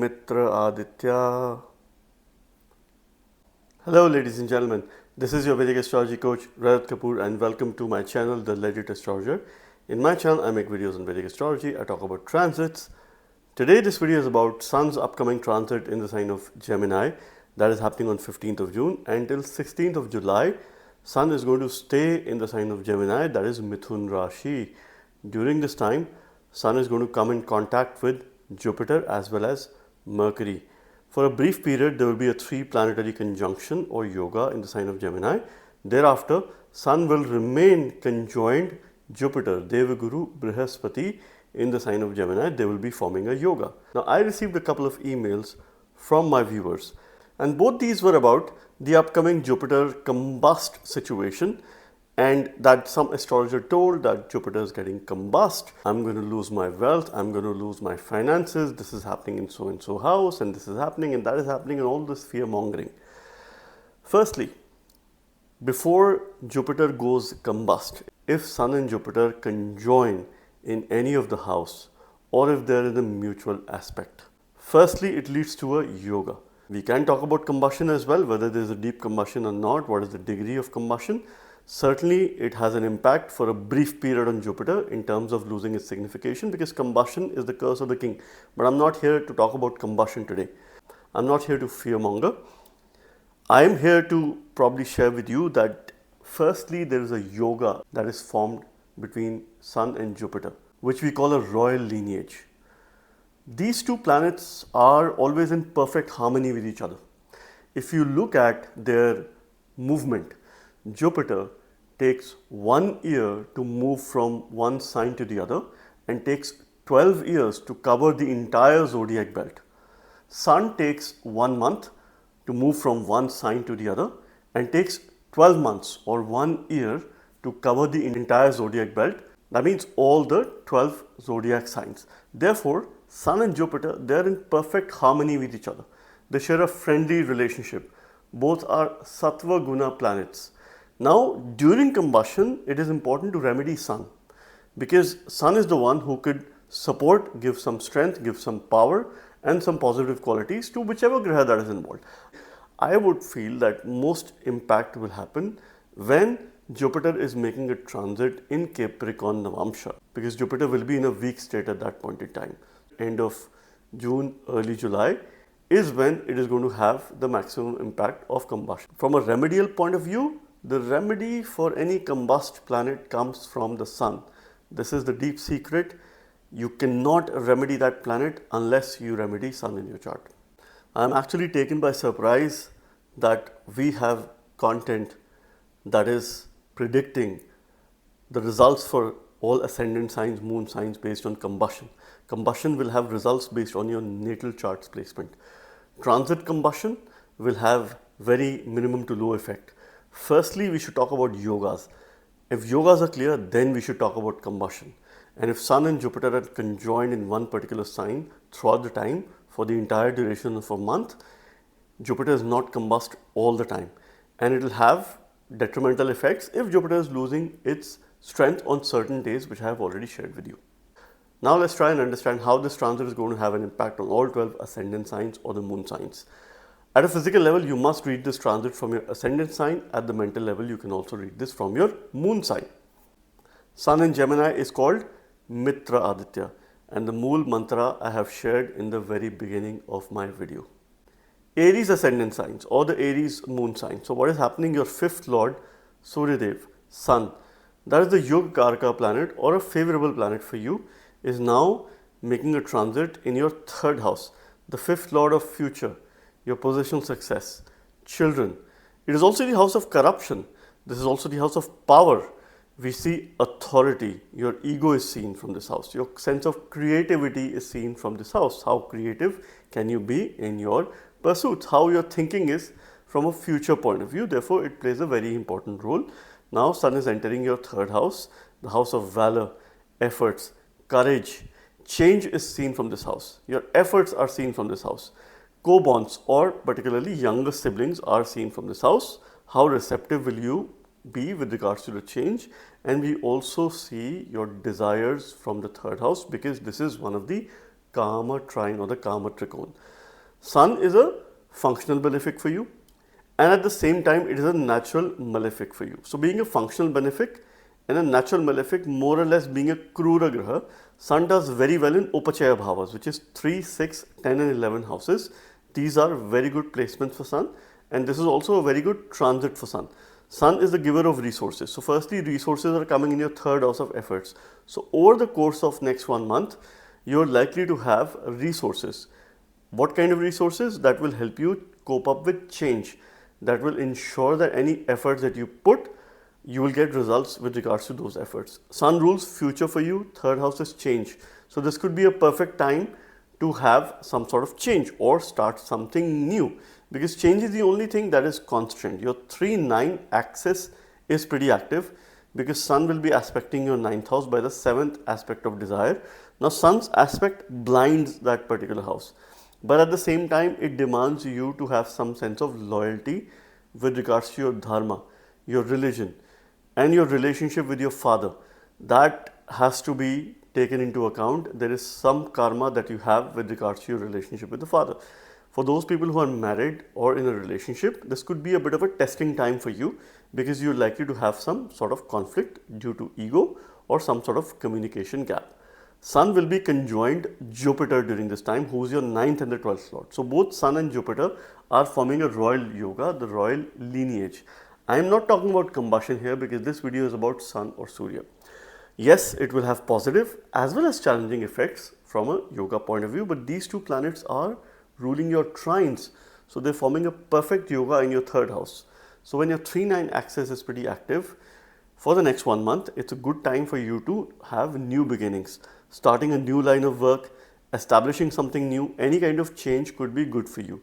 Mitra Aditya. Hello ladies and gentlemen, this is your Vedic astrology coach Rajat Kapoor and welcome to my channel The Legit Astrologer. In my channel I make videos on Vedic astrology, I talk about transits. Today this video is about Sun's upcoming transit in the sign of Gemini that is happening on 15th of June until 16th of July. Sun is going to stay in the sign of Gemini, that is Mithun Rashi. During this time, Sun is going to come in contact with Jupiter as well as Mercury. For a brief period, there will be a 3-planetary conjunction or yoga in the sign of Gemini. Thereafter, Sun will remain conjoined Jupiter, Devaguru, Brihaspati in the sign of Gemini. They will be forming a yoga. Now, I received a couple of emails from my viewers, and both these were about the upcoming Jupiter combust situation, and that some astrologer told that Jupiter is getting combust. I'm going to lose my wealth, I'm going to lose my finances, this is happening in so and so house, and this is happening and that is happening, and all this fear mongering. Firstly, before Jupiter goes combust, if Sun and Jupiter conjoin in any of the house or if there is a mutual aspect, firstly it leads to a yoga. We can talk about combustion as well, whether there is a deep combustion or not, what is the degree of combustion. Certainly, it has an impact for a brief period on Jupiter in terms of losing its signification, because combustion is the curse of the king. But I'm not here to talk about combustion today. I'm not here to fearmonger. I am here to probably share with you that firstly, there is a yoga that is formed between Sun and Jupiter, which we call a royal lineage. These two planets are always in perfect harmony with each other. If you look at their movement, Jupiter takes 1 year to move from one sign to the other and takes 12 years to cover the entire zodiac belt. Sun takes 1 month to move from one sign to the other and takes 12 months or 1 year to cover the entire zodiac belt. That means all the 12 zodiac signs. Therefore, Sun and Jupiter, they are in perfect harmony with each other. They share a friendly relationship. Both are Sattva Guna planets. Now, during combustion, it is important to remedy Sun, because Sun is the one who could support, give some strength, give some power and some positive qualities to whichever graha that is involved. I would feel that most impact will happen when Jupiter is making a transit in Capricorn Navamsha, because Jupiter will be in a weak state at that point in time. End of June, early July is when it is going to have the maximum impact of combustion. From a remedial point of view, the remedy for any combust planet comes from the Sun. This is the deep secret. You cannot remedy that planet unless you remedy Sun in your chart. I am actually taken by surprise that we have content that is predicting the results for all ascendant signs, moon signs based on combustion. Combustion will have results based on your natal chart's placement. Transit combustion will have very minimum to low effect. Firstly, we should talk about yogas. If yogas are clear, then we should talk about combustion. And if Sun and Jupiter are conjoined in one particular sign throughout the time for the entire duration of a month, Jupiter is not combust all the time. And it will have detrimental effects if Jupiter is losing its strength on certain days, which I have already shared with you. Now let's try and understand how this transit is going to have an impact on all 12 ascendant signs or the moon signs. At a physical level, you must read this transit from your ascendant sign. At the mental level, you can also read this from your moon sign. Sun in Gemini is called Mitra Aditya, and the Mool mantra I have shared in the very beginning of my video. Aries ascendant signs or the Aries moon sign. So what is happening? Your fifth lord, Suryadev, Sun, that is the Yoga Karaka planet or a favorable planet for you, is now making a transit in your third house, the fifth lord of future, your positional success, children. It is also the house of corruption. This is also the house of power. We see authority. Your ego is seen from this house. Your sense of creativity is seen from this house. How creative can you be in your pursuits? How your thinking is from a future point of view. Therefore, it plays a very important role. Now, Sun is entering your third house, the house of valor, efforts, courage. Change is seen from this house. Your efforts are seen from this house. Co-bonds or particularly younger siblings are seen from this house. How receptive will you be with regards to the change? And we also see your desires from the third house, because this is one of the Karma trine or the Karma trikon. Sun is a functional benefic for you, and at the same time it is a natural malefic for you. So being a functional benefic and a natural malefic, more or less being a Krura Graha, Sun does very well in Upachaya Bhavas, which is 3, 6, 10 and 11 houses. These are very good placements for Sun, and this is also a very good transit for Sun. Sun is the giver of resources. So firstly, resources are coming in your third house of efforts. So over the course of next 1 month, you're likely to have resources. What kind of resources? That will help you cope up with change. That will ensure that any efforts that you put, you will get results with regards to those efforts. Sun rules future for you, third house is change. So this could be a perfect time to have some sort of change or start something new, because change is the only thing that is constant. Your 3-9 axis is pretty active because Sun will be aspecting your 9th house by the 7th aspect of desire. Now Sun's aspect blinds that particular house, but at the same time it demands you to have some sense of loyalty with regards to your dharma, your religion and your relationship with your father. That has to be taken into account. There is some karma that you have with regards to your relationship with the father. For those people who are married or in a relationship, this could be a bit of a testing time for you, because you're likely to have some sort of conflict due to ego or some sort of communication gap. Sun will be conjoined Jupiter during this time, who is your 9th and the 12th lord. So both Sun and Jupiter are forming a royal yoga, the royal lineage. I am not talking about combustion here because this video is about Sun or Surya. Yes, it will have positive as well as challenging effects from a yoga point of view, but these two planets are ruling your trines. So they're forming a perfect yoga in your third house. So when your 3-9 axis is pretty active for the next 1 month, it's a good time for you to have new beginnings, starting a new line of work, establishing something new. Any kind of change could be good for you.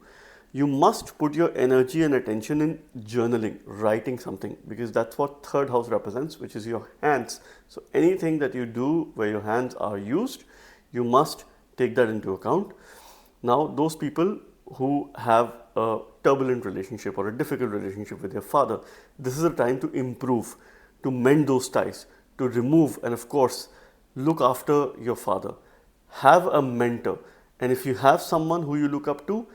You must put your energy and attention in journaling, writing something, because that's what third house represents, which is your hands. So anything that you do where your hands are used, you must take that into account. Now, those people who have a turbulent relationship or a difficult relationship with their father, this is a time to improve, to mend those ties, to remove and of course look after your father. Have a mentor, and if you have someone who you look up to,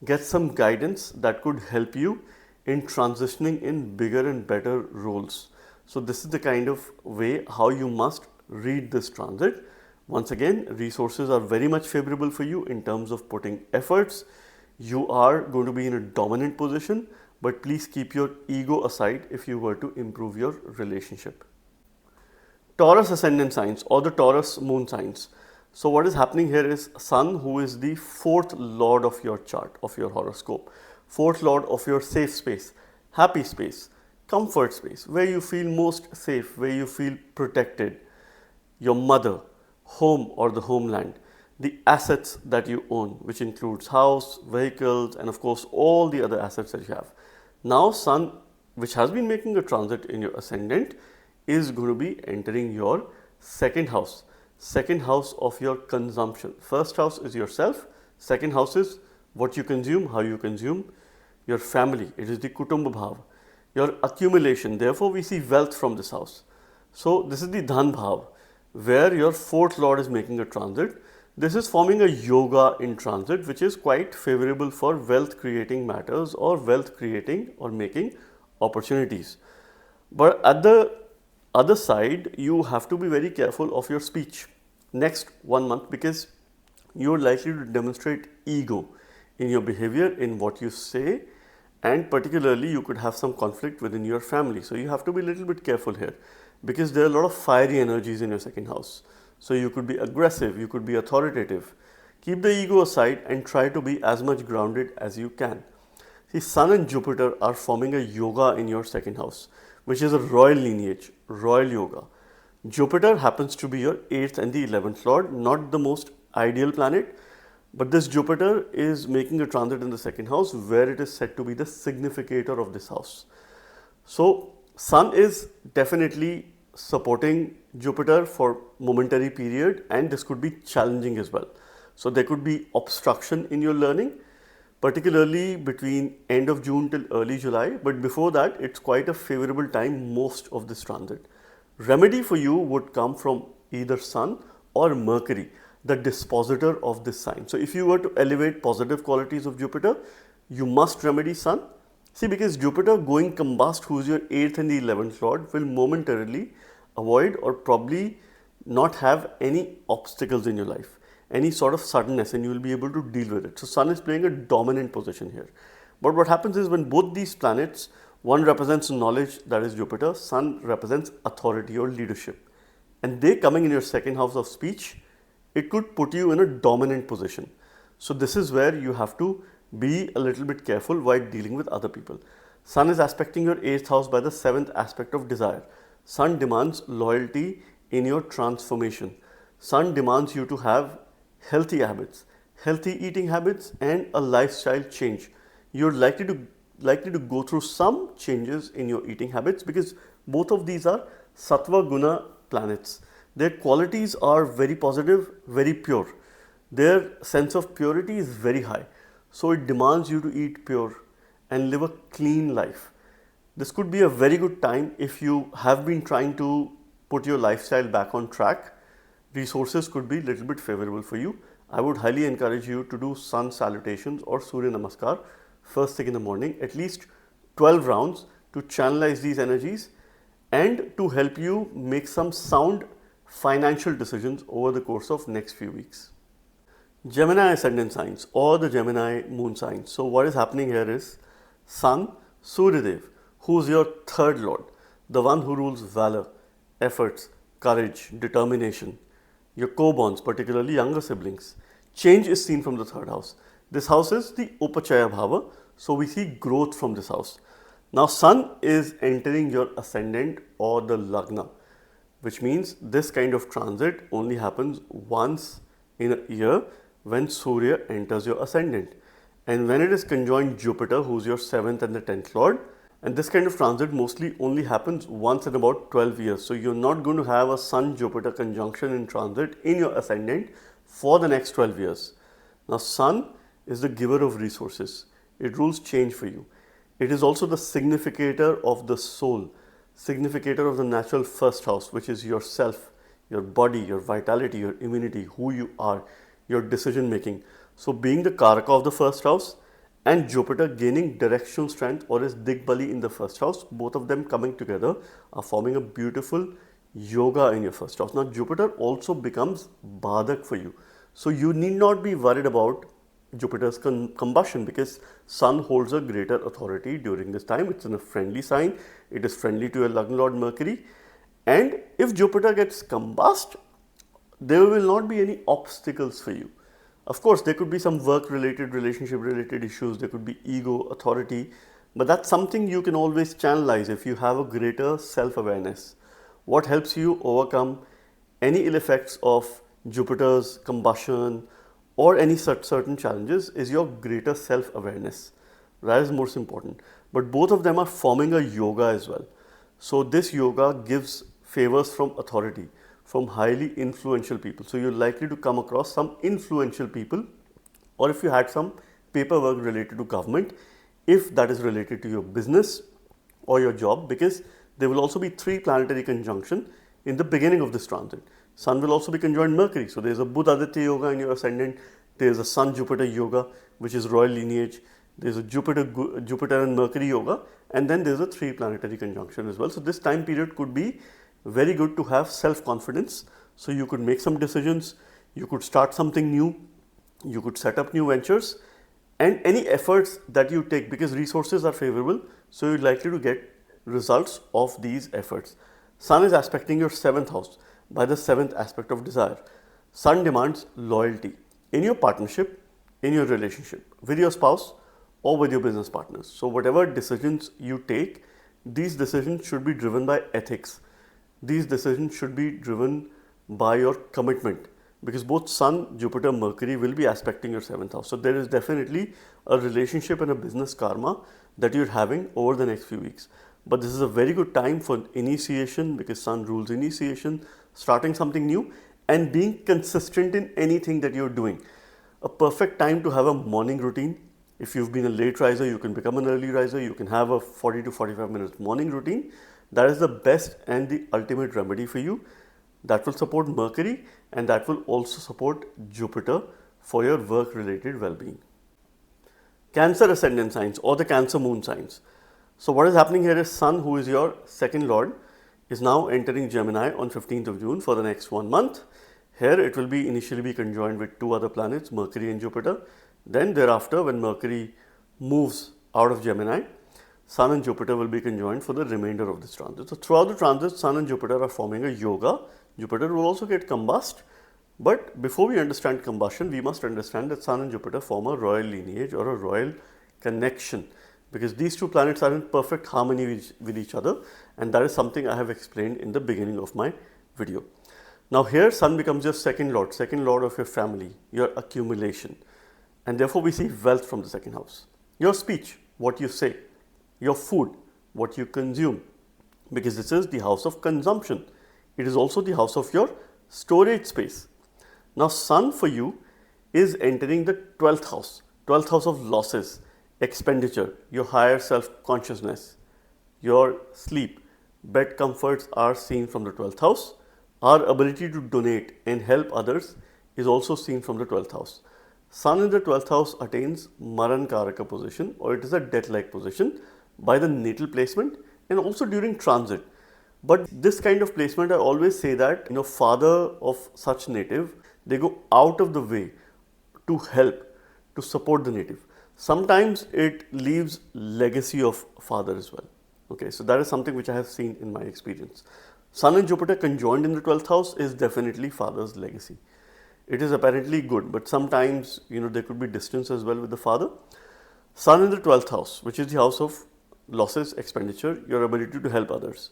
get some guidance that could help you in transitioning in bigger and better roles. So this is the kind of way how you must read this transit. Once again, resources are very much favorable for you in terms of putting efforts. You are going to be in a dominant position, but please keep your ego aside if you were to improve your relationship. Taurus ascendant signs or the Taurus moon signs. So what is happening here is Sun, who is the 4th lord of your chart, of your horoscope, 4th lord of your safe space, happy space, comfort space, where you feel most safe, where you feel protected, your mother, home or the homeland, the assets that you own, which includes house, vehicles, and of course all the other assets that you have. Now Sun, which has been making a transit in your ascendant, is going to be entering your second house of your consumption. First house is yourself, second house is what you consume, how you consume, your family, it is the Kutumbha Bhav, your accumulation. Therefore we see wealth from this house. So this is the Dhan Bhav, where your 4th lord is making a transit. This is forming a yoga in transit, which is quite favorable for wealth creating matters or wealth creating or making opportunities. But at the other side, you have to be very careful of your speech next 1 month, because you are likely to demonstrate ego in your behavior, in what you say, and particularly you could have some conflict within your family. So you have to be a little bit careful here, because there are a lot of fiery energies in your second house. So you could be aggressive, you could be authoritative. Keep the ego aside and try to be as much grounded as you can. See, Sun and Jupiter are forming a yoga in your second house, which is a royal lineage, royal yoga. Jupiter happens to be your 8th and the 11th lord, not the most ideal planet, but this Jupiter is making a transit in the second house, where it is said to be the significator of this house. So Sun is definitely supporting Jupiter for momentary period, and this could be challenging as well. So there could be obstruction in your learning, particularly between end of June till early July, but before that it's quite a favorable time most of this transit. Remedy for you would come from either Sun or Mercury. the dispositor of this sign. So if you were to elevate positive qualities of Jupiter, you must remedy Sun. See, because Jupiter going combust, who is your 8th and the 11th lord, will momentarily avoid or probably not have any obstacles in your life, any sort of suddenness, and you will be able to deal with it. So Sun is playing a dominant position here. But what happens is when both these planets, one represents knowledge, that is Jupiter, Sun represents authority or leadership, and they coming in your second house of speech, it could put you in a dominant position. So this is where you have to be a little bit careful while dealing with other people. Sun is aspecting your 8th house by the 7th aspect of desire. Sun demands loyalty in your transformation. Sun demands you to have healthy habits, healthy eating habits, and a lifestyle change. You're likely to go through some changes in your eating habits because both of these are Sattva Guna planets. Their qualities are very positive, very pure. Their sense of purity is very high. So it demands you to eat pure and live a clean life. This could be a very good time if you have been trying to put your lifestyle back on track. Resources could be a little bit favorable for you. I would highly encourage you to do sun salutations or Surya Namaskar first thing in the morning, at least 12 rounds to channelize these energies and to help you make some sound financial decisions over the course of next few weeks. Gemini ascendant signs or the Gemini moon signs. So what is happening here is Sun, Suryadev, who is your 3rd lord, the one who rules valor, efforts, courage, determination, your co-borns, particularly younger siblings. Change is seen from the 3rd house. This house is the Upachaya Bhava, so we see growth from this house. Now Sun is entering your ascendant or the Lagna, which means this kind of transit only happens once in a year when Surya enters your ascendant. And when it is conjoined Jupiter, who is your 7th and the 10th lord, and this kind of transit mostly only happens once in about 12 years. So you're not going to have a Sun-Jupiter conjunction in transit in your ascendant for the next 12 years. Now Sun is the giver of resources. It rules change for you. It is also the significator of the soul, significator of the natural 1st house, which is yourself, your body, your vitality, your immunity, who you are, your decision making. So being the Karaka of the 1st house and Jupiter gaining directional strength or is Digbali in the 1st house, both of them coming together are forming a beautiful yoga in your 1st house. Now Jupiter also becomes Badak for you. So you need not be worried about Jupiter's combustion because Sun holds a greater authority during this time. It's in a friendly sign. It is friendly to your Lagna Lord Mercury. And if Jupiter gets combust, there will not be any obstacles for you. Of course, there could be some work-related, relationship-related issues. There could be ego, authority. But that's something you can always channelize if you have a greater self-awareness. What helps you overcome any ill effects of Jupiter's combustion or any certain challenges is your greater self-awareness. That is most important. But both of them are forming a yoga as well. So this yoga gives favors from authority, from highly influential people. So you're likely to come across some influential people, or if you had some paperwork related to government, if that is related to your business or your job, because there will also be 3 planetary conjunction in the beginning of this transit. Sun will also be conjoined Mercury. So there's a Buddha Aditya yoga in your ascendant. There's a Sun Jupiter yoga, which is royal lineage. There's a Jupiter and Mercury yoga, and then there's a 3 planetary conjunction as well. So this time period could be very good to have self-confidence. So you could make some decisions, you could start something new, you could set up new ventures, and any efforts that you take, because resources are favorable, so you're likely to get results of these efforts. Sun is aspecting your 7th house by the 7th aspect of desire. Sun demands loyalty in your partnership, in your relationship, with your spouse or with your business partners. So whatever decisions you take, these decisions should be driven by ethics. These decisions should be driven by your commitment, because both Sun, Jupiter, Mercury will be aspecting your 7th house. So there is definitely a relationship and a business karma that you're having over the next few weeks. But this is a very good time for initiation, because Sun rules initiation, starting something new and being consistent in anything that you're doing. A perfect time to have a morning routine. If you've been a late riser, you can become an early riser. You can have a 40 to 45 minutes morning routine. That is the best and the ultimate remedy for you. that will support Mercury, and that will also support Jupiter for your work related well-being. Cancer ascendant signs or the Cancer moon signs. So what is happening here is Sun, who is your second lord, is now entering Gemini on 15th of June for the next 1 month. Here it will be initially be conjoined with two other planets, Mercury and Jupiter. Then thereafter, when Mercury moves out of Gemini, Sun and Jupiter will be conjoined for the remainder of this transit. So throughout the transit, Sun and Jupiter are forming a yoga. Jupiter will also get combust. But before we understand combustion, we must understand that Sun and Jupiter form a royal lineage or a royal connection, because these two planets are in perfect harmony with each other, and that is something I have explained in the beginning of my video. Now here Sun becomes your second lord of your family, your accumulation, and therefore we see wealth from the second house. Your speech, what you say, your food, what you consume, because this is the house of consumption. It is also the house of your storage space. Now Sun for you is entering the 12th house of losses, expenditure, your higher self-consciousness, your sleep, bed comforts are seen from the 12th house. Our ability to donate and help others is also seen from the 12th house. Sun in the 12th house attains Maran Karaka position, or it is a death-like position by the natal placement and also during transit. But this kind of placement, I always say that, father of such native, they go out of the way to help, to support the native. Sometimes it leaves legacy of father as well. Okay, so that is something which I have seen in my experience. Sun and Jupiter conjoined in the 12th house is definitely father's legacy. It is apparently good, but sometimes, there could be distance as well with the father. Sun in the 12th house, which is the house of losses, expenditure, your ability to help others.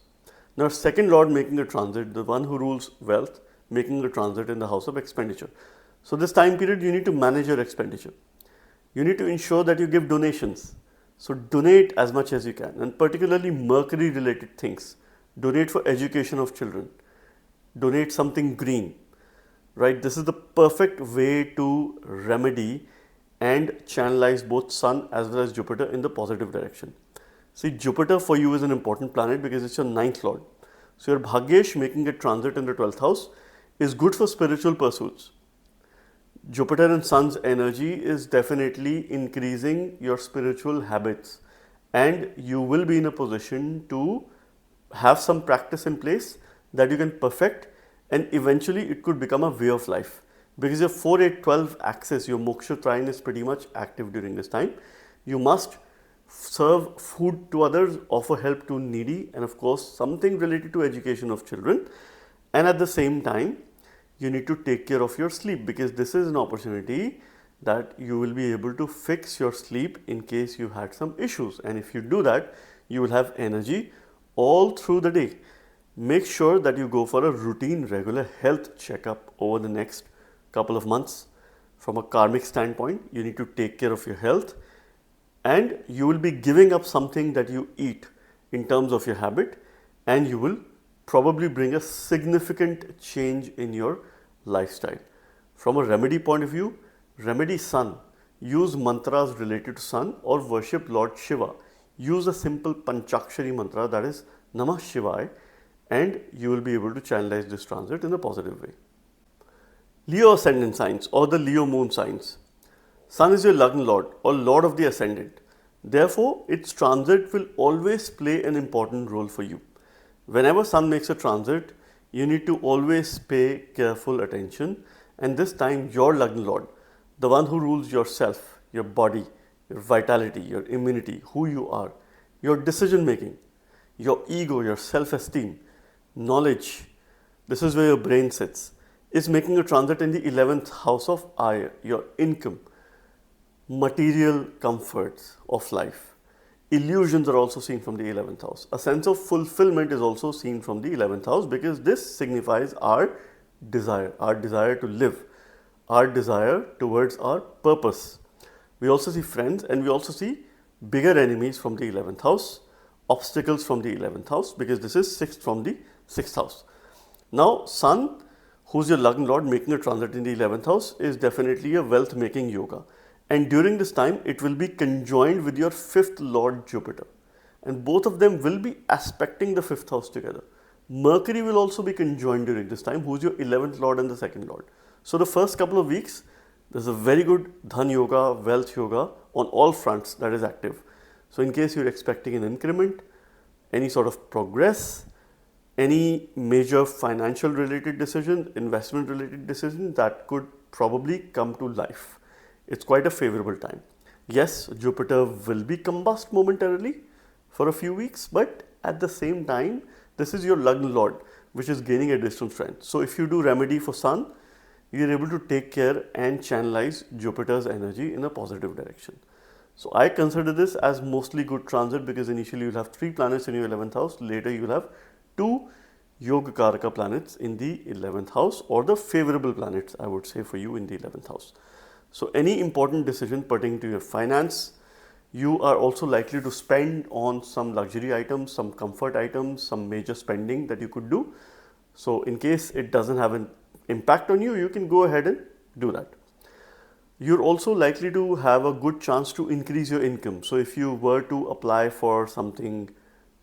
Now, second lord making a transit, the one who rules wealth, making a transit in the house of expenditure. So this time period, you need to manage your expenditure. You need to ensure that you give donations. So donate as much as you can, and particularly Mercury related things. Donate for education of children. Donate something green, right? This is the perfect way to remedy and channelize both Sun as well as Jupiter in the positive direction. See, Jupiter for you is an important planet because it's your 9th lord. So your Bhagyesh making a transit in the 12th house is good for spiritual pursuits. Jupiter and Sun's energy is definitely increasing your spiritual habits, and you will be in a position to have some practice in place that you can perfect, and eventually it could become a way of life, because your 4, 8, 12 axis, your moksha trine is pretty much active during this time. You must serve food to others, offer help to needy, and of course something related to education of children. And at the same time, you need to take care of your sleep, because this is an opportunity that you will be able to fix your sleep in case you had some issues. And if you do that, you will have energy all through the day. Make sure that you go for a routine, regular health checkup over the next couple of months. From a karmic standpoint, you need to take care of your health, and you will be giving up something that you eat in terms of your habit, and you will probably bring a significant change in your lifestyle. From a remedy point of view, remedy Sun. Use mantras related to Sun or worship Lord Shiva. Use a simple Panchakshari mantra, that is Namah Shivaya, and you will be able to channelize this transit in a positive way. Leo ascendant signs or the Leo moon signs. Sun is your Lagna lord or lord of the ascendant. Therefore, its transit will always play an important role for you. Whenever Sun makes a transit, you need to always pay careful attention, and this time your Lagna lord, the one who rules yourself, your body, your vitality, your immunity, who you are, your decision making, your ego, your self-esteem, knowledge, this is where your brain sits, is making a transit in the 11th house of Aya, your income, material comforts of life. Illusions are also seen from the 11th house. A sense of fulfillment is also seen from the 11th house, because this signifies our desire to live, our desire towards our purpose. We also see friends, and we also see bigger enemies from the 11th house, obstacles from the 11th house, because this is 6th from the 6th house. Now, Sun, who's your Lagna lord making a transit in the 11th house, is definitely a wealth making yoga. And during this time, it will be conjoined with your 5th lord Jupiter. And both of them will be aspecting the 5th house together. Mercury will also be conjoined during this time, who's your 11th lord and the 2nd lord. So the first couple of weeks, there's a very good dhan yoga, wealth yoga on all fronts that is active. So in case you're expecting an increment, any sort of progress, any major financial related decision, investment related decision, that could probably come to life. It's quite a favorable time. Yes, Jupiter will be combust momentarily for a few weeks, but at the same time, this is your Lagna Lord, which is gaining additional strength. So if you do remedy for Sun, you're able to take care and channelize Jupiter's energy in a positive direction. So I consider this as mostly good transit, because initially you'll have 3 planets in your 11th house, later you'll have 2 Yoga Karaka planets in the 11th house, or the favorable planets, I would say, for you in the 11th house. So any important decision pertaining to your finance, you are also likely to spend on some luxury items, some comfort items, some major spending that you could do. So in case it doesn't have an impact on you, you can go ahead and do that. You're also likely to have a good chance to increase your income. So if you were to apply for something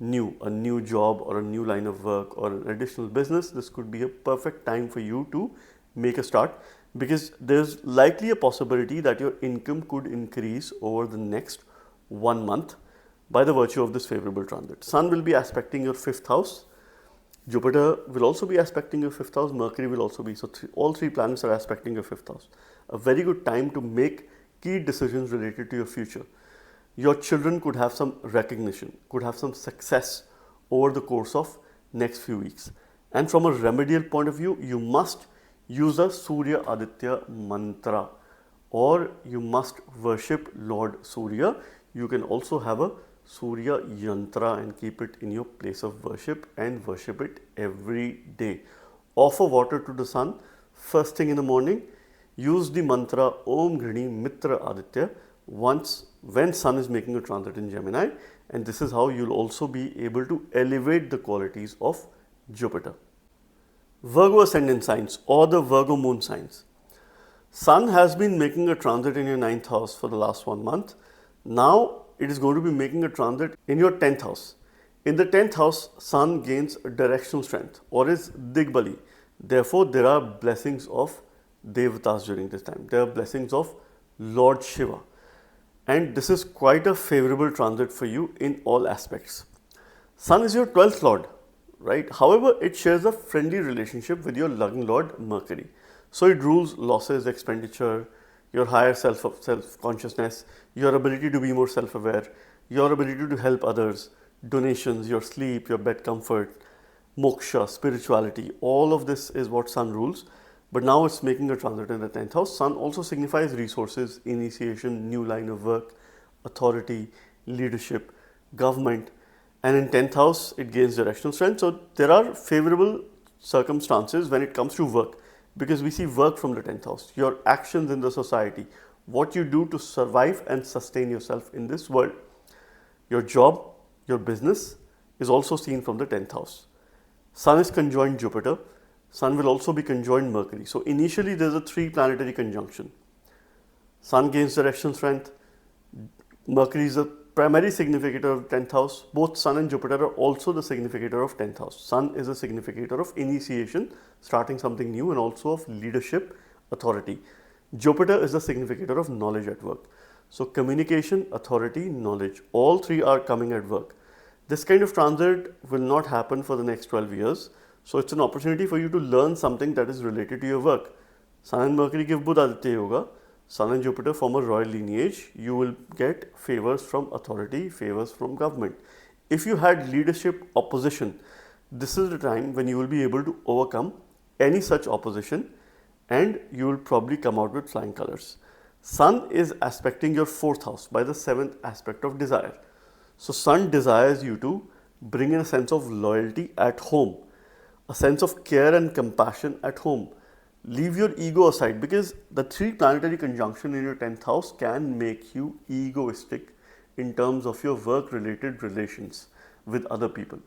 new, a new job or a new line of work or an additional business, this could be a perfect time for you to make a start, because there's likely a possibility that your income could increase over the next 1 month by the virtue of this favorable transit. Sun will be aspecting your 5th house. Jupiter will also be aspecting your 5th house. Mercury will also be. So all 3 planets are aspecting your 5th house. A very good time to make key decisions related to your future. Your children could have some recognition, could have some success over the course of next few weeks. And from a remedial point of view, you must use a Surya Aditya mantra, or you must worship Lord Surya. You can also have a Surya Yantra and keep it in your place of worship and worship it every day. Offer water to the sun first thing in the morning. Use the mantra Om Grihni Mitra Aditya when sun is making a transit in Gemini, and this is how you'll also be able to elevate the qualities of Jupiter. Virgo ascendant signs or the Virgo moon signs. Sun has been making a transit in your 9th house for the last 1 month. Now it is going to be making a transit in your 10th house. In the 10th house, Sun gains directional strength or is Digbali. Therefore, there are blessings of Devatas during this time. There are blessings of Lord Shiva. And this is quite a favorable transit for you in all aspects. Sun is your 12th Lord, right? However, it shares a friendly relationship with your Lagna Lord Mercury. So it rules losses, expenditure, your higher self-consciousness, your ability to be more self-aware, your ability to help others, donations, your sleep, your bed comfort, moksha, spirituality. All of this is what Sun rules. But now it's making a transit in the 10th house. Sun also signifies resources, initiation, new line of work, authority, leadership, government. And in 10th house, it gains directional strength. So there are favorable circumstances when it comes to work, because we see work from the 10th house, your actions in the society, what you do to survive and sustain yourself in this world. Your job, your business is also seen from the 10th house. Sun is conjoined Jupiter. Sun will also be conjoined Mercury. So initially there's a 3 planetary conjunction. Sun gains directional strength. Mercury is the primary significator of 10th house. Both Sun and Jupiter are also the significator of 10th house. Sun is a significator of initiation, starting something new, and also of leadership, authority. Jupiter is the significator of knowledge at work. So communication, authority, knowledge, all 3 are coming at work. This kind of transit will not happen for the next 12 years. So it's an opportunity for you to learn something that is related to your work. Sun and Mercury give Buddha Aditya Yoga. Sun and Jupiter form a royal lineage. You will get favors from authority, favors from government. If you had leadership opposition, this is the time when you will be able to overcome any such opposition, and you will probably come out with flying colors. Sun is aspecting your 4th house by the 7th aspect of desire. So Sun desires you to bring in a sense of loyalty at home, a sense of care and compassion at home. Leave your ego aside, because the 3 planetary conjunction in your 10th house can make you egoistic in terms of your work related relations with other people.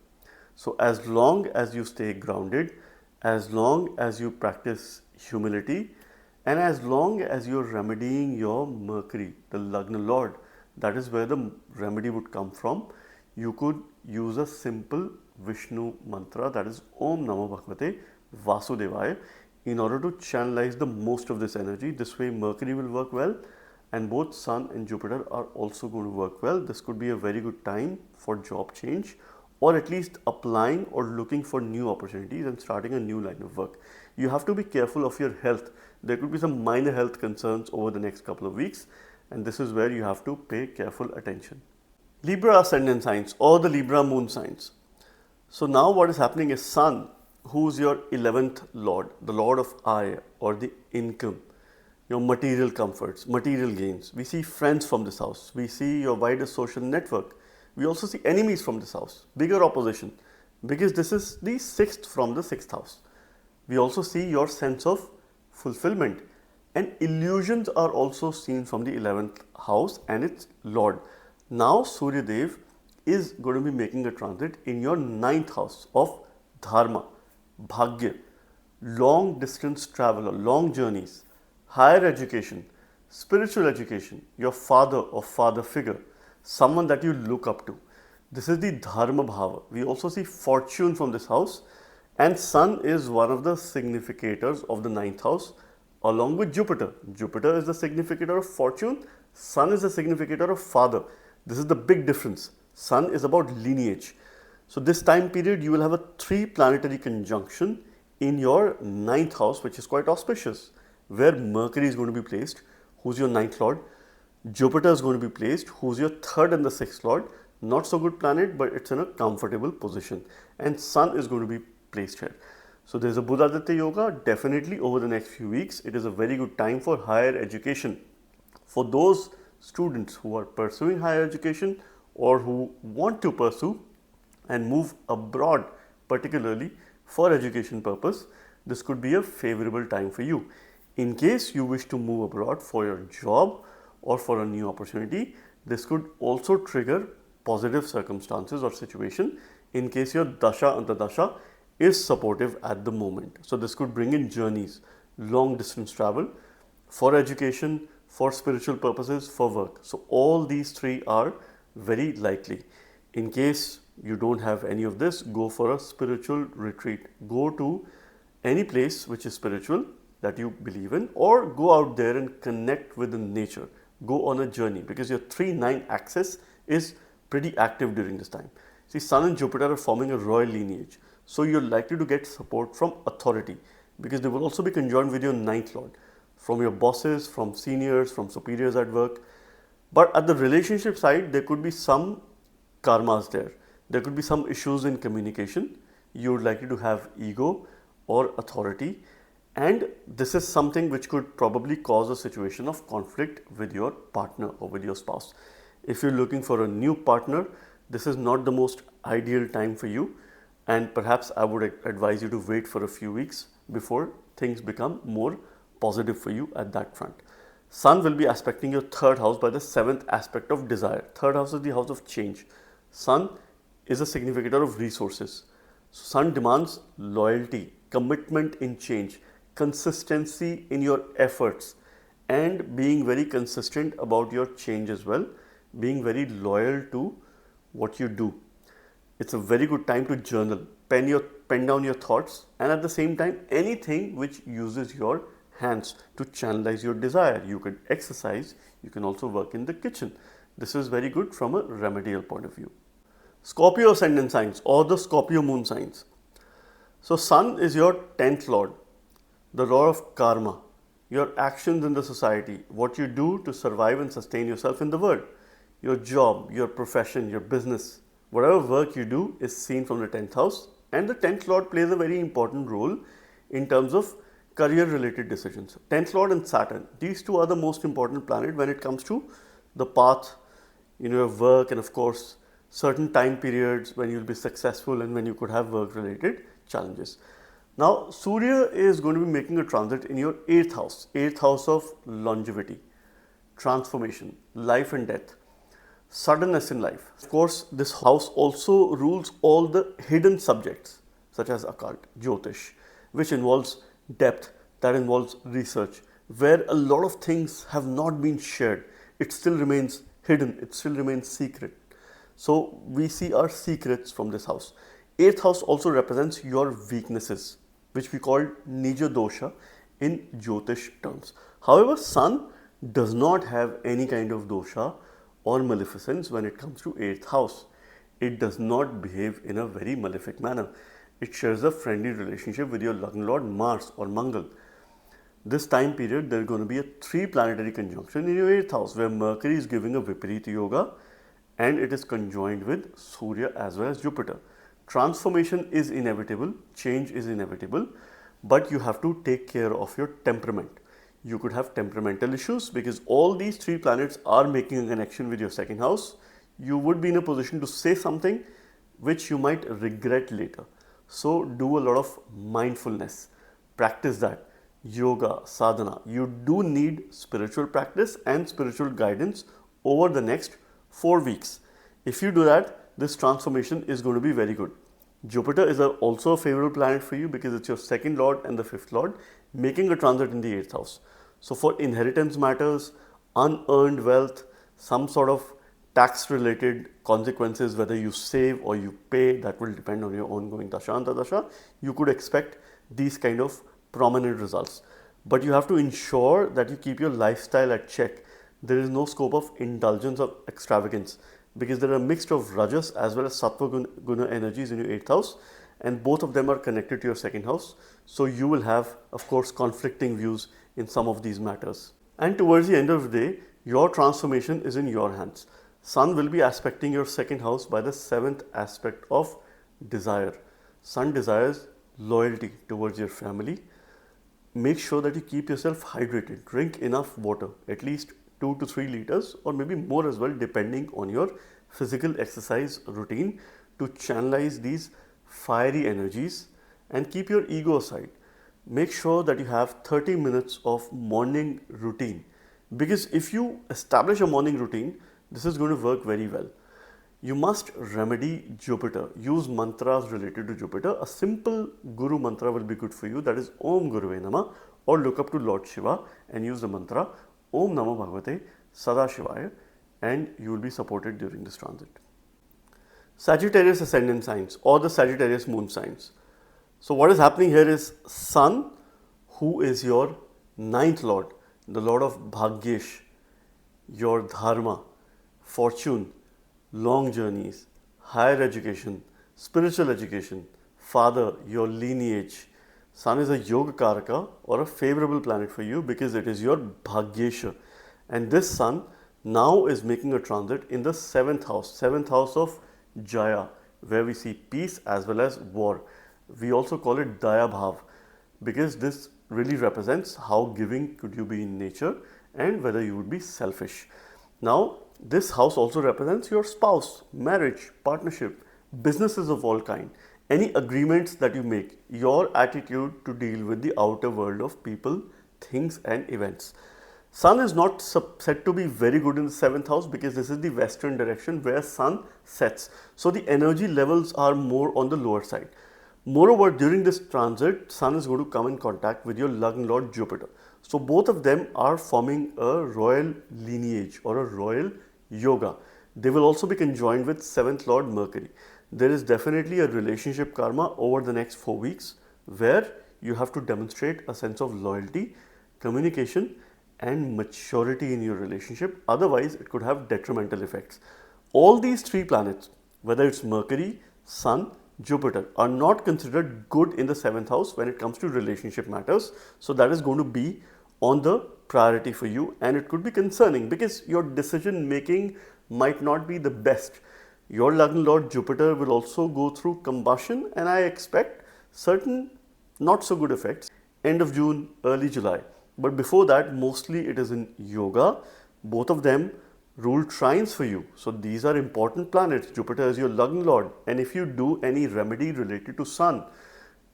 So as long as you stay grounded, as long as you practice humility, and as long as you're remedying your Mercury, the Lagna Lord, that is where the remedy would come from. You could use a simple Vishnu mantra, that is Om Namo Bhagavate Vasudevaya, in order to channelize the most of this energy. This way Mercury will work well and both Sun and Jupiter are also going to work well. This could be a very good time for job change, or at least applying or looking for new opportunities and starting a new line of work. You have to be careful of your health. There could be some minor health concerns over the next couple of weeks, and this is where you have to pay careful attention. Libra ascendant signs or the Libra moon signs. So now what is happening is Sun, who's your 11th lord, the lord of eye or the income, your material comforts, material gains. We see friends from this house. We see your wider social network. We also see enemies from this house, bigger opposition, because this is the 6th from the 6th house. We also see your sense of fulfillment, and illusions are also seen from the 11th house and its lord. Now Surya Dev is going to be making a transit in your 9th house of Dharma, Bhagya, long distance travel or long journeys, higher education, spiritual education, your father or father figure, someone that you look up to. This is the Dharma Bhava. We also see fortune from this house, and Sun is one of the significators of the 9th house along with Jupiter. Jupiter is the significator of fortune, Sun is the significator of father. This is the big difference. Sun is about lineage. So this time period you will have a 3 planetary conjunction in your 9th house, which is quite auspicious, where Mercury is going to be placed, who's your 9th lord. Jupiter is going to be placed, who's your 3rd and the 6th lord. Not so good planet, but it's in a comfortable position. And Sun is going to be placed here. So there's a Buddhaditya Yoga. Definitely over the next few weeks, it is a very good time for higher education. For those students who are pursuing higher education or who want to pursue and move abroad, particularly for education purpose, this could be a favorable time for you. In case you wish to move abroad for your job or for a new opportunity, this could also trigger positive circumstances or situation in case your Dasha Antardasha is supportive at the moment. So this could bring in journeys, long distance travel, for education, for spiritual purposes, for work. So all these 3 are very likely. In case you don't have any of this, go for a spiritual retreat. Go to any place which is spiritual that you believe in, or go out there and connect with the nature. Go on a journey, because your 3-9 axis is pretty active during this time. See, Sun and Jupiter are forming a royal lineage. So you're likely to get support from authority, because they will also be conjoined with your 9th lord, from your bosses, from seniors, from superiors at work. But at the relationship side, there could be some karmas there. There could be some issues in communication. You're likely to have ego or authority. And this is something which could probably cause a situation of conflict with your partner or with your spouse. If you're looking for a new partner, this is not the most ideal time for you. And perhaps I would advise you to wait for a few weeks before things become more positive for you at that front. Sun will be aspecting your 3rd house by the 7th aspect of desire. 3rd house is the house of change. Sun is a significator of resources. Sun demands loyalty, commitment in change, consistency in your efforts, and being very consistent about your change as well, being very loyal to what you do. It's a very good time to journal, pen down your thoughts, and at the same time anything which uses your hands to channelize your desire. You can exercise, you can also work in the kitchen. This is very good from a remedial point of view. Scorpio ascendant signs or the Scorpio moon signs. So Sun is your 10th lord, the lord of karma, your actions in the society, what you do to survive and sustain yourself in the world, your job, your profession, your business. Whatever work you do is seen from the 10th house, and the 10th lord plays a very important role in terms of career related decisions. 10th lord and Saturn, these 2 are the most important planet when it comes to the path, your work, and of course certain time periods when you'll be successful and when you could have work related challenges. Now Surya is going to be making a transit in your 8th house, 8th house of longevity, transformation, life and death, suddenness in life. Of course, this house also rules all the hidden subjects such as occult, Jyotish, which involves depth, that involves research, where a lot of things have not been shared. It still remains hidden, it still remains secret. So we see our secrets from this house. 8th house also represents your weaknesses, which we call Nija dosha in Jyotish terms. However, Sun does not have any kind of dosha or maleficence when it comes to 8th house. It does not behave in a very malefic manner. It shares a friendly relationship with your Lagna Lord Mars or Mangal. This time period, there is going to be a 3 planetary conjunction in your 8th house where Mercury is giving a Viparita Yoga and it is conjoined with Surya as well as Jupiter. Transformation is inevitable, change is inevitable, but you have to take care of your temperament. You could have temperamental issues because all these 3 planets are making a connection with your 2nd house. You would be in a position to say something which you might regret later. So do a lot of mindfulness, practice that. Yoga, sadhana. You do need spiritual practice and spiritual guidance over the next 4 weeks. If you do that, this transformation is going to be very good. Jupiter is also a favorable planet for you because it's your 2nd lord and the 5th lord making a transit in the 8th house. So for inheritance matters, unearned wealth, some sort of tax related consequences, whether you save or you pay, that will depend on your ongoing dasha and dasha. You could expect these kind of prominent results. But you have to ensure that you keep your lifestyle at check. There is no scope of indulgence or extravagance because there are a mix of rajas as well as sattva guna energies in your 8th house, and both of them are connected to your 2nd house. So you will have, of course, conflicting views in some of these matters. And towards the end of the day, your transformation is in your hands. Sun will be aspecting your 2nd house by the 7th aspect of desire. Sun desires loyalty towards your family. Make sure that you keep yourself hydrated. Drink enough water, at least 2 to 3 liters or maybe more as well, depending on your physical exercise routine, to channelize these fiery energies and keep your ego aside. Make sure that you have 30 minutes of morning routine, because if you establish a morning routine, this is going to work very well. You must remedy Jupiter. Use mantras related to Jupiter. A simple Guru mantra will be good for you. That is Om Guruve Namah, or look up to Lord Shiva and use the mantra Om Namo Bhagavate Sadashivaya, and you will be supported during this transit. Sagittarius ascendant signs or the Sagittarius moon signs. So what is happening here is Sun, who is your 9th lord, the lord of Bhagyesh, your dharma, fortune, long journeys, higher education, spiritual education, father, your lineage. Sun is a yoga karaka or a favorable planet for you because it is your Bhagyesha. And this Sun now is making a transit in the 7th house of Jaya, where we see peace as well as war. We also call it Daya Bhav because this really represents how giving could you be in nature and whether you would be selfish. Now, this house also represents your spouse, marriage, partnership, businesses of all kind, any agreements that you make, your attitude to deal with the outer world of people, things and events. Sun is not said to be very good in the 7th house because this is the western direction where Sun sets. So the energy levels are more on the lower side. Moreover, during this transit, Sun is going to come in contact with your Lagna Lord Jupiter. So both of them are forming a royal lineage or a royal yoga. They will also be conjoined with 7th Lord Mercury. There is definitely a relationship karma over the next 4 weeks where you have to demonstrate a sense of loyalty, communication and maturity in your relationship. Otherwise, it could have detrimental effects. All these 3 planets, whether it's Mercury, Sun, Jupiter, are not considered good in the 7th house when it comes to relationship matters. So that is going to be on the priority for you, and it could be concerning because your decision making might not be the best. Your Lagna Lord Jupiter will also go through combustion, and I expect certain not so good effects end of June, early July. But before that, mostly it is in yoga. Both of them rule trines for you. So these are important planets. Jupiter is your Lagna Lord, and if you do any remedy related to Sun,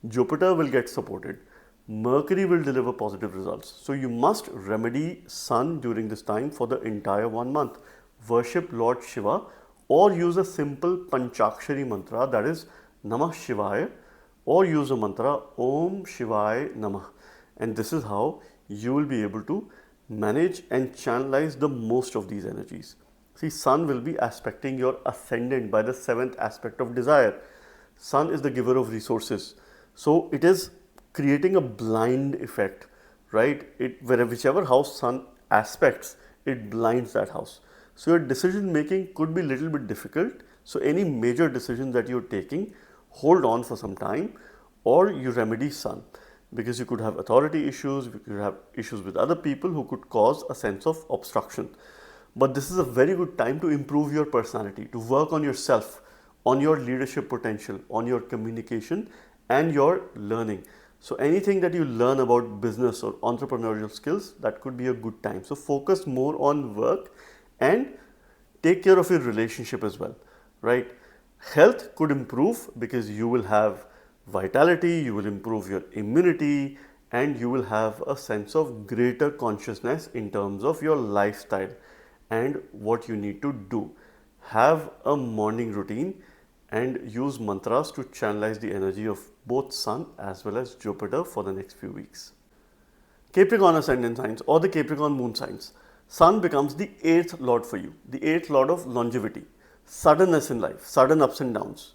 Jupiter will get supported. Mercury will deliver positive results. So you must remedy Sun during this time for the entire 1 month. Worship Lord Shiva or use a simple Panchakshari mantra, that is Namah Shivaya, or use a mantra Om Shivaya Namah. And this is how you will be able to manage and channelize the most of these energies. See, Sun will be aspecting your ascendant by the 7th aspect of desire. Sun is the giver of resources. So it is creating a blind effect, right? Whichever house Sun aspects, it blinds that house. So your decision making could be a little bit difficult. So any major decision that you're taking, hold on for some time, or you remedy Sun, because you could have authority issues, you could have issues with other people who could cause a sense of obstruction. But this is a very good time to improve your personality, to work on yourself, on your leadership potential, on your communication and your learning. So anything that you learn about business or entrepreneurial skills, that could be a good time. So focus more on work and take care of your relationship as well, right? Health could improve because you will have vitality, you will improve your immunity, and you will have a sense of greater consciousness in terms of your lifestyle and what you need to do. Have a morning routine and use mantras to channelize the energy of both Sun as well as Jupiter for the next few weeks. Capricorn ascendant signs or the Capricorn moon signs. Sun becomes the 8th lord for you, the 8th lord of longevity, suddenness in life, sudden ups and downs,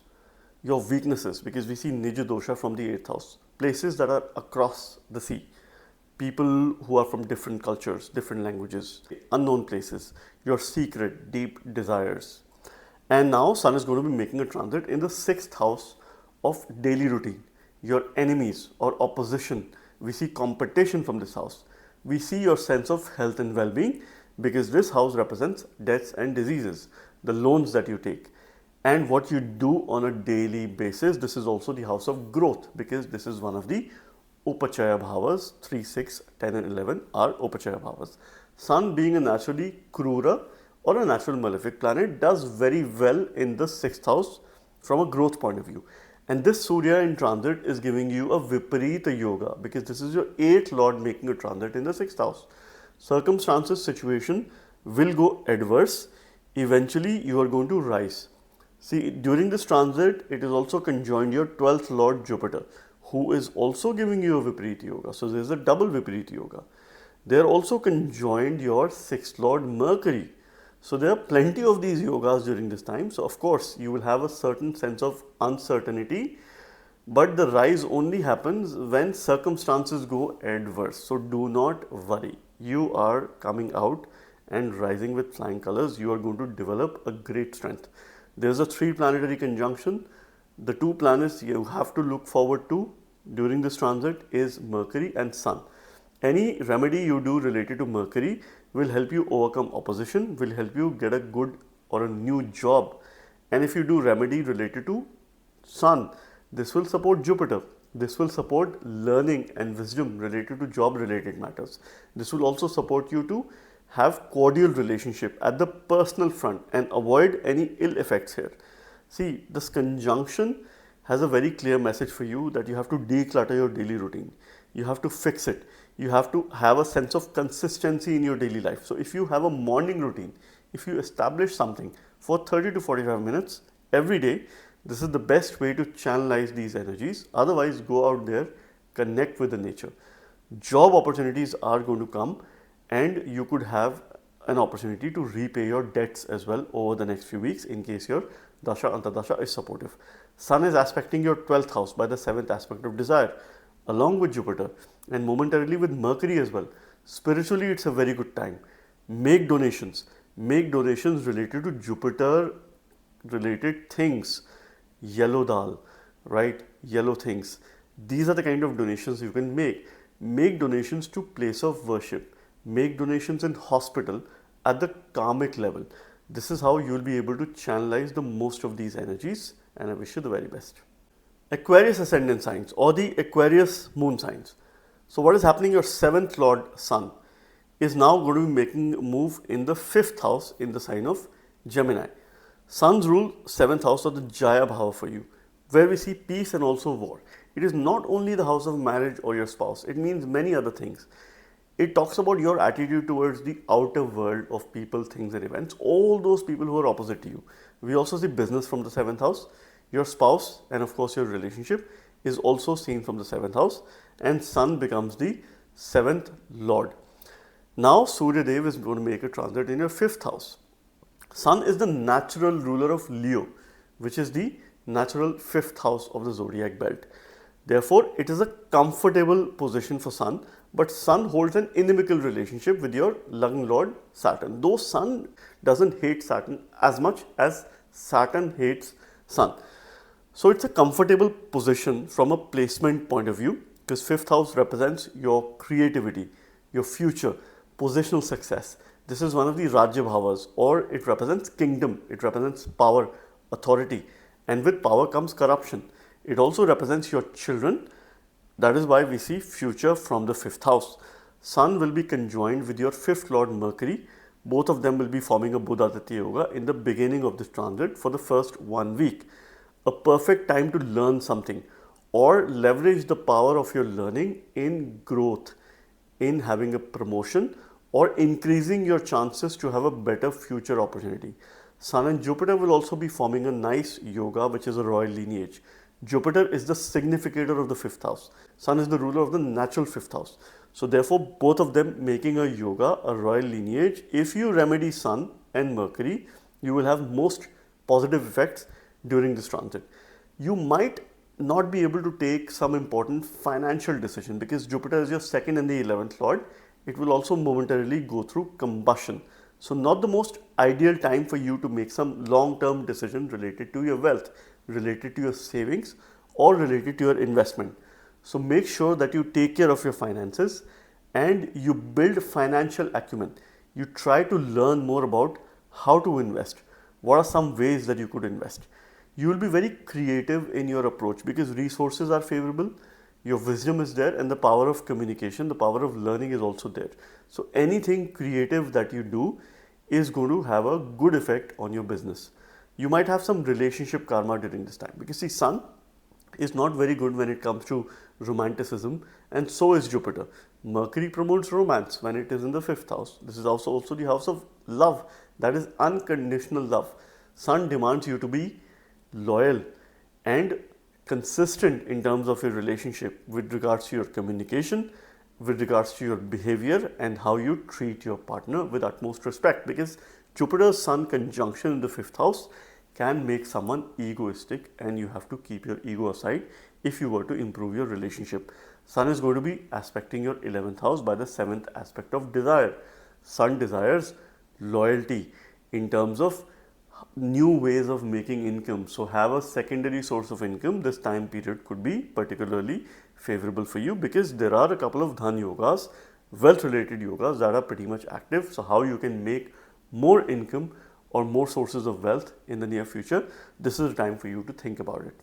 your weaknesses, because we see Nija dosha from the 8th house, places that are across the sea, people who are from different cultures, different languages, unknown places, your secret, deep desires. And now Sun is going to be making a transit in the 6th house of daily routine, your enemies or opposition. We see competition from this house. We see your sense of health and well-being, because this house represents deaths and diseases, the loans that you take, and what you do on a daily basis. This is also the house of growth, because this is one of the Upachaya Bhavas. 3, 6, 10 and 11 are Upachaya Bhavas. Sun, being a naturally Krura or a natural malefic planet, does very well in the 6th house from a growth point of view. And this Surya in transit is giving you a Viparita Yoga, because this is your 8th lord making a transit in the 6th house. Circumstances, situation will go adverse. Eventually, you are going to rise. See, during this transit, it is also conjoined your 12th lord Jupiter, who is also giving you a Viparita Yoga. So there is a double Viparita Yoga. They are also conjoined your 6th lord Mercury. So there are plenty of these yogas during this time. So of course, you will have a certain sense of uncertainty, but the rise only happens when circumstances go adverse. So do not worry. You are coming out and rising with flying colors. You are going to develop a great strength. There is a 3 planetary conjunction. The 2 planets you have to look forward to during this transit is Mercury and Sun. Any remedy you do related to Mercury will help you overcome opposition, will help you get a good or a new job. And if you do remedy related to Sun, this will support Jupiter. This will support learning and wisdom related to job related matters. This will also support you to have cordial relationship at the personal front and avoid any ill effects here. See, this conjunction has a very clear message for you that you have to declutter your daily routine. You have to fix it. You have to have a sense of consistency in your daily life. So if you have a morning routine, if you establish something for 30 to 45 minutes every day, this is the best way to channelize these energies. Otherwise, go out there, connect with the nature. Job opportunities are going to come, and you could have an opportunity to repay your debts as well over the next few weeks in case your Dasha Antardasha is supportive. Sun is aspecting your 12th house by the 7th aspect of desire, along with Jupiter and momentarily with Mercury as well. Spiritually, it's a very good time. Make donations. Make donations related to Jupiter related things. Yellow dal, right? Yellow things. These are the kind of donations you can make. Make donations to place of worship. Make donations in hospital at the karmic level. This is how you will be able to channelize the most of these energies, and I wish you the very best. Aquarius ascendant signs or the Aquarius moon signs. So what is happening? Your 7th lord Sun is now going to be making a move in the 5th house in the sign of Gemini. Suns rule 7th house of the Jaya Bhava for you, where we see peace and also war. It is not only the house of marriage or your spouse, it means many other things. It talks about your attitude towards the outer world of people, things and events, all those people who are opposite to you. We also see business from the 7th house. Your spouse and of course your relationship is also seen from the 7th house, and Sun becomes the 7th lord. Now Surya Dev is going to make a transit in your 5th house. Sun is the natural ruler of Leo, which is the natural 5th house of the zodiac belt. Therefore, it is a comfortable position for Sun, but Sun holds an inimical relationship with your Lagna Lord Saturn. Though Sun doesn't hate Saturn as much as Saturn hates Sun. So it's a comfortable position from a placement point of view, because 5th house represents your creativity, your future, positional success. This is one of the Rajya Bhavas, or it represents kingdom, it represents power, authority, and with power comes corruption. It also represents your children. That is why we see future from the 5th house. Sun will be conjoined with your 5th Lord Mercury. Both of them will be forming a Buddha-Aditya Yoga in the beginning of this transit for the first 1 week. A perfect time to learn something or leverage the power of your learning in growth, in having a promotion, or increasing your chances to have a better future opportunity. Sun and Jupiter will also be forming a nice yoga, which is a royal lineage. Jupiter is the significator of the 5th house. Sun is the ruler of the natural 5th house. So therefore, both of them making a yoga, a royal lineage. If you remedy Sun and Mercury, you will have most positive effects during this transit. You might not be able to take some important financial decision because Jupiter is your 2nd and the 11th Lord. It will also momentarily go through combustion. So not the most ideal time for you to make some long-term decision related to your wealth, related to your savings, or related to your investment. So make sure that you take care of your finances and you build financial acumen. You try to learn more about how to invest. What are some ways that you could invest? You will be very creative in your approach because resources are favorable, your wisdom is there, and the power of communication, the power of learning is also there. So anything creative that you do is going to have a good effect on your business. You might have some relationship karma during this time because see, Sun is not very good when it comes to romanticism, and so is Jupiter. Mercury promotes romance when it is in the 5th house. This is also the house of love, that is unconditional love. Sun demands you to be loyal and consistent in terms of your relationship with regards to your communication, with regards to your behavior, and how you treat your partner with utmost respect, because Jupiter's Sun conjunction in the 5th house can make someone egoistic, and you have to keep your ego aside if you were to improve your relationship. Sun is going to be aspecting your 11th house by the 7th aspect of desire. Sun desires loyalty in terms of new ways of making income. So have a secondary source of income. This time period could be particularly favorable for you because there are a couple of dhan yogas, wealth related yogas that are pretty much active. So how you can make more income or more sources of wealth in the near future, this is the time for you to think about it.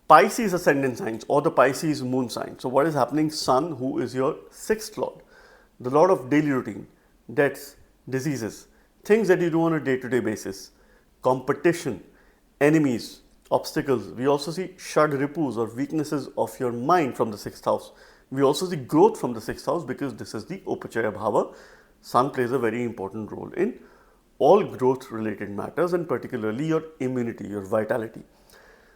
Pisces ascendant signs or the Pisces moon sign. So what is happening? Sun, who is your 6th lord, the lord of daily routine, debts, diseases, things that you do on a day-to-day basis, competition, enemies, obstacles. We also see shad ripus or weaknesses of your mind from the 6th house. We also see growth from the 6th house because this is the Upachaya Bhava. Sun plays a very important role in all growth related matters and particularly your immunity, your vitality.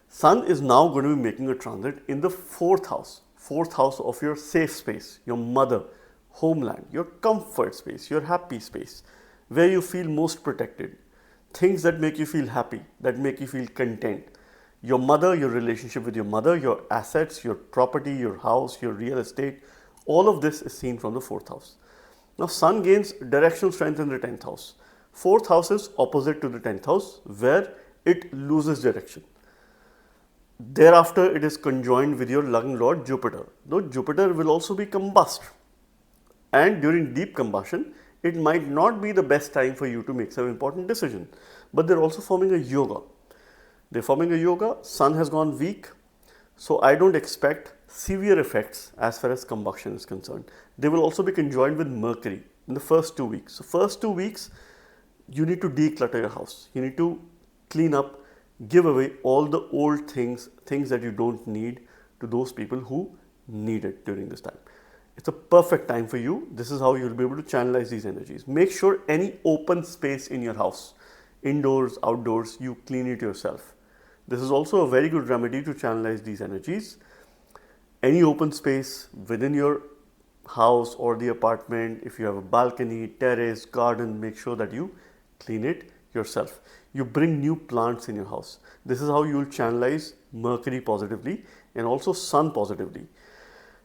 Sun is now going to be making a transit in the 4th house of your safe space, your mother, homeland, your comfort space, your happy space, where you feel most protected, things that make you feel happy, that make you feel content. Your mother, your relationship with your mother, your assets, your property, your house, your real estate, all of this is seen from the 4th house. Now Sun gains directional strength in the 10th house. 4th house is opposite to the 10th house where it loses direction. Thereafter, it is conjoined with your Lagna Lord Jupiter, though Jupiter will also be combust. And during deep combustion, it might not be the best time for you to make some important decision. But they're also forming a yoga. They're forming a yoga, Sun has gone weak. So I don't expect severe effects as far as combustion is concerned. They will also be conjoined with Mercury in the first 2 weeks. So first 2 weeks, you need to declutter your house. You need to clean up, give away all the old things that you don't need to those people who need it during this time. It's a perfect time for you. This is how you'll be able to channelize these energies. Make sure any open space in your house, indoors, outdoors, you clean it yourself. This is also a very good remedy to channelize these energies. Any open space within your house or the apartment, if you have a balcony, terrace, garden, make sure that you clean it yourself. You bring new plants in your house. This is how you will channelize Mercury positively and also Sun positively.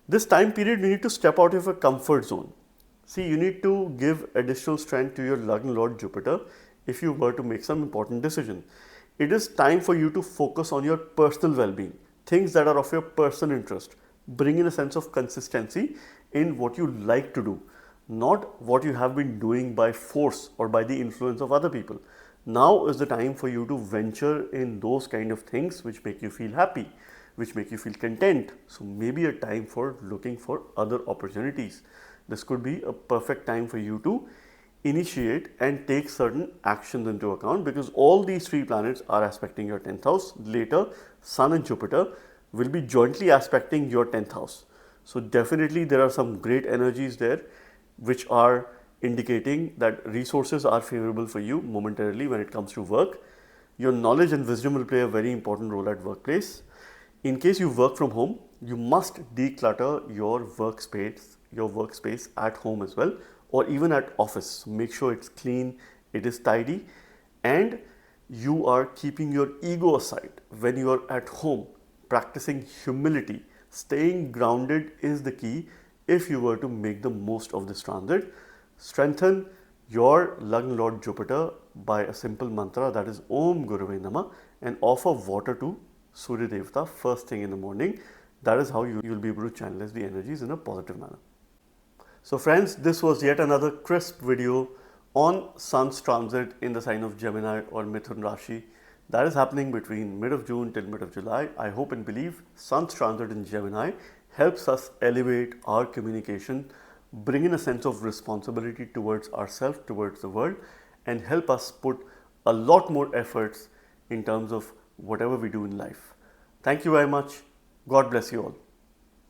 This time period, you need to step out of your comfort zone. See, you need to give additional strength to your Lagna Lord Jupiter if you were to make some important decision. It is time for you to focus on your personal well-being, things that are of your personal interest. Bring in a sense of consistency in what you like to do, not what you have been doing by force or by the influence of other people. Now is the time for you to venture in those kind of things which make you feel happy, which make you feel content. So maybe a time for looking for other opportunities. This could be a perfect time for you to initiate and take certain actions into account, because all these three planets are aspecting your 10th house. Later, Sun and Jupiter will be jointly aspecting your 10th house. So definitely there are some great energies there which are indicating that resources are favorable for you momentarily when it comes to work. Your knowledge and wisdom will play a very important role at workplace. In case you work from home, you must declutter your workspace at home as well, or even at office. Make sure it's clean, it is tidy, and you are keeping your ego aside. When you are at home, practicing humility, staying grounded is the key if you were to make the most of this transit. Strengthen your Lagna Lord Jupiter by a simple mantra, that is Om Gurave Namah, and offer water to Surya Devata first thing in the morning. That is how you will be able to channelize the energies in a positive manner. So friends, this was yet another crisp video on Sun's transit in the sign of Gemini or Mithun Rashi. That is happening between mid of June till mid of July. I hope and believe Sun's transit in Gemini helps us elevate our communication, bring in a sense of responsibility towards ourselves, towards the world, and help us put a lot more efforts in terms of whatever we do in life. Thank you very much. God bless you all.